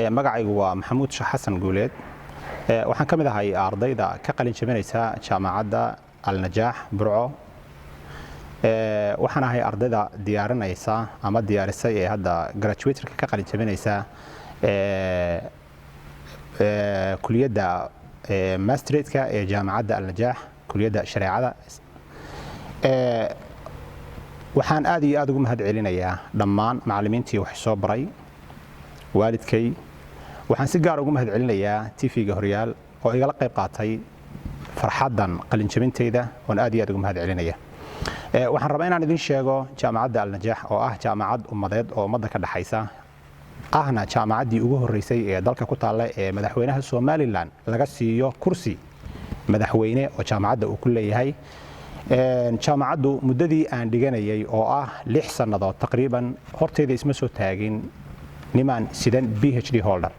magacaygu waa Maxamuud Sheekh Xasan Guuleed waxaan kamid ahay ardayda ka qalin jabinaysa jaamacadda Al-Najaax Burco waxaan ahay ardayda diyaarinaysa ama diyaarisay ee hadda graduate ka qalin jabinaysa kuliyadda masterate-ka ee jaamacadda Al-Najaax kuliyadda shareecada waxaan aad iyo aad ugu mahad celinayaa dhammaan macallimiintii wax soo baray waalidkay waxaan si gaar ugu mahad celinayaa TV-ga Horyaal oo igala qayb qaatay farxadan qalin jabintayda oo aad iyo aad ugu mahad celinaya waxaan rabaa inaan idin sheego jaamacadda Al-Najaax oo ah jaamacad ummadeed oo ummadda ka dhaxaysa ahna jaamacaddii ugu horeysay ee dalka ku taalla ee madaxweynaha Somaliland laga siiyo kursi madaxweyne oo jaamacadda uu ku leeyahay jaamacaddu muddadii aan dhiganayay oo ah 6 sanadood taqriiban horteeda isma soo taagin niman sidan PhD holder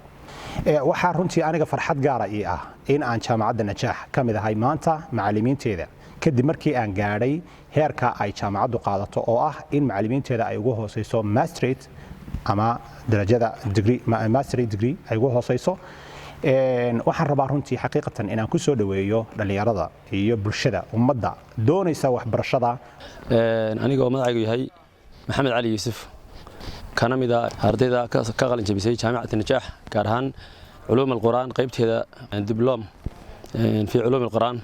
waxaa runtii aniga farxad gaar ah ah in aan jaamacadda Najaax kamid ahay maanta macallimiinteeda kadib markii aan gaadhay heerka ay jaamacaddu qaadato oo ah in macallimiinteeda ay ugu hooseyso masterate ama darajada degree masterate degree ay ugu hooseyso waxaan rabaa runtii xaqiiqatan inaan ku soo dhaweeyo dhalinyarada iyo bulshada ummadda doonaysa waxbarashada aniga oo magacaygu yahay Maxamed Cali Yuusuf kana mid ah ardayda ka qalin jabisay jaamacadda Najaax gaar ahaan علوم القرآن qaybteeda diplom في علوم القرآن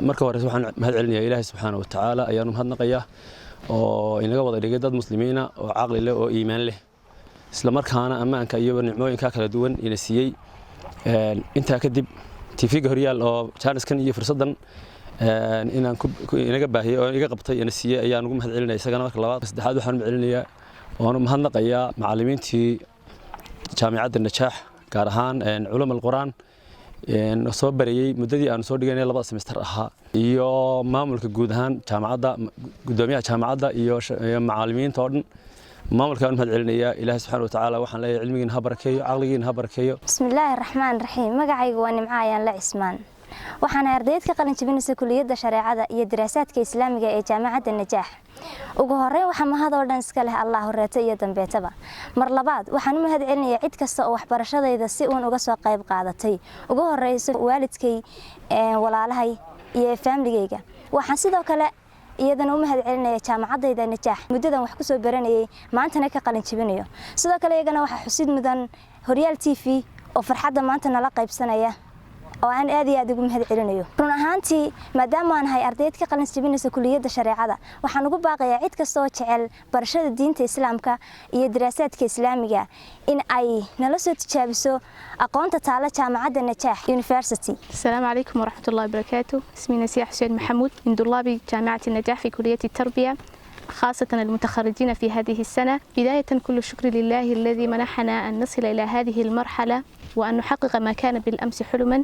marka hore waxaan mahad celinayaa Ilaahay subhanahu wa ta'ala ayaan mahadnaqayaa oo inaga wada dhigay dad muslimiina oo aqli leh oo iimaan leh isla markaana amaanka iyo nicmooyinka kala duwan ina siiyay inta kadib TV-ga Horyaal oo channelskan iyo fursadan inaan inaga baahiyo oo iga qabtay ina siiyay ayaan ugu mahad celinayaa isagana marka labaad saddexaad waxaan mahadcelinayaa oo mahadnaqayaa macallimiintii jaamacadda Najaax gaar ahaan علوم القرآن soo barayay muddadii aan soo dhiganay 2 semester ahaa iyo maamulka guud ahaan jaamacadda gudoomiyaha jaamacadda iyo macallimiinta oo dhan maamulka aan mahad celinayaa Ilaahay subhanahu wa ta'ala waxaan leeyahay cilmigiina ha barakeeyo aqligiina ha barakeeyo bismillaahir rahmaanir rahiim magacaygu waa Nimco ayaan la Cismaan waxaan ardayd ka qalin jabinaysa kuliyadda shareecada iyo daraasaadka islaamiga ee jaamacadda Najaax ugu horeyn waxaan mahad oo dhan iska leh Allah horeeto iyo dambeetaba mar labaad waxaan u mahad celinayaa cid kasta oo waxbarashadayda si uun uga soo qayb qaadatay ugu horeyso waalidkay walaalahay iyo family-gayga waxaan sidoo kale iyadana u mahad celinayaa jaamacadda Najaax muddadan wax ku soo baranayay maantana ka qalin jabinayo sidoo kale iyagana waxa xusid mudan Horyaal TV oo farxadda maanta nala qaybsanaya oo aan aad iyo aad ugu mahad celinayo run ahaantii maadaama aan hay ardayd ka qalin jabinaysa kuliyadda shareecada waxaan ugu baaqayaa cid kasta oo jecel barashada diinta islaamka iyo daraasaadka islaamiga in ay nala soo tijaabiso aqoonta taala jaamacadda Najaax University. السلام عليكم ورحمة الله وبركاته. اسمي نسيح حسين محمود من طلاب جامعة النجاح في كلية التربية خاصة المتخرجين في هذه السنة. بداية كل الشكر لله الذي منحنا أن نصل إلى هذه المرحلة وأن نحقق ما كان بالأمس حلما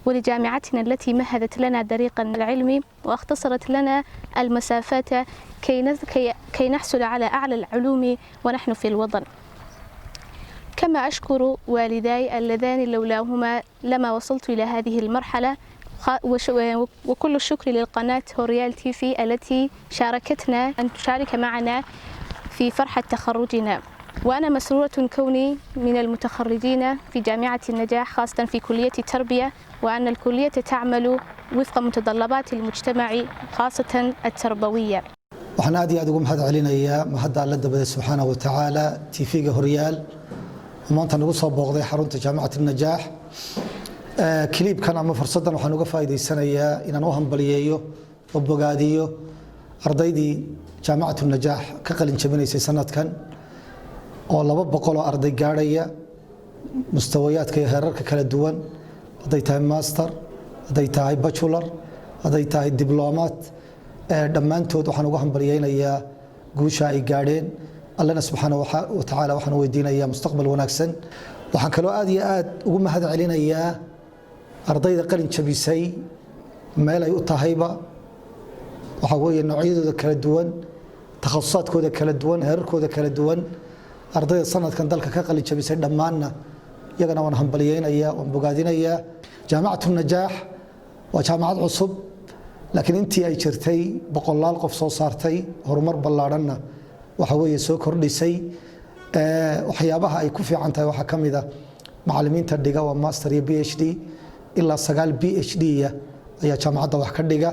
ولجامعتنا التي مهدت لنا طريقا العلمي واختصرت لنا المسافات كي نحصل على أعلى العلوم ونحن في الوطن. كما أشكر والداي اللذان لولاهما لما وصلت إلى هذه المرحلة وكل الشكر للقناة هوريال TV التي شاركتنا أن تشارك معنا في فرحة تخرجنا وأنا مسرورة كوني من المتخرجين في جامعة النجاح خاصة في كلية التربية وأن الكلية تعمل وفق متطلبات المجتمع خاصة التربوية. waxaan aad iyo aad ugu mahad celinayaa mahadda Alle dabada subhanahu wa ta'ala TV-ga Horyaal maanta nagu soo booqday xarunta jaamacadda Najaax klibkan ama fursadan waxaan uga faa'iideysanayaa inaan u hambaliyeeyo oo bogaadiyo ardaydii jaamacadda Najaax ka qalin jabinaysay sanadkan oo 200 oo arday gaaraya mustawayaadka iyo heerarka kala duwan haday tahay master haday tahay bachelor haday tahay diplomat dhammaantood waxaan uga hambaliyeynayaa guusha ay gaadheen Allana subhanahu wa ta'ala waxaan weydiinayaa mustaqbal wanaagsan waxaan kaloo aad iyo aad ugu mahad celinayaa ardayda qalin jabisay meel ay u tahayba waxa weeye noocyadooda kala duwan takhasusaadkooda kala duwan heerarkooda kala duwan ardayda sanadkan dalka ka qalin jabisay dhammaanna iyagana waan hambaliyeynayaa waan bogaadinayaa jaamacadda Najaax waa jaamacad cusub laakiin intii ay jirtay boqolaal qof soo saartay horumar ballaaranna waxa weeye soo kordhisay waxyaabaha ay ku fiican tahay waxaa ka mid ah macallimiinta dhiga waa master iyo PhD ilaa 9 PhD ayaa jaamacadda wax ka dhiga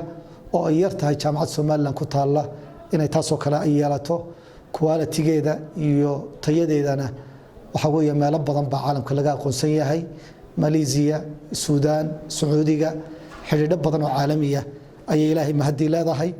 oo ay yar tahay jaamacad Somaliland ku taala inay taasoo kale ay yeelato quality-geeda iyo tayadeedana waxa weeye meelo badan baa caalamka laga aqoonsan yahay Malaysia, Suudaan, Sacuudiga xidhiidho badan oo caalami ah ayay Ilaahay mahadi leedahay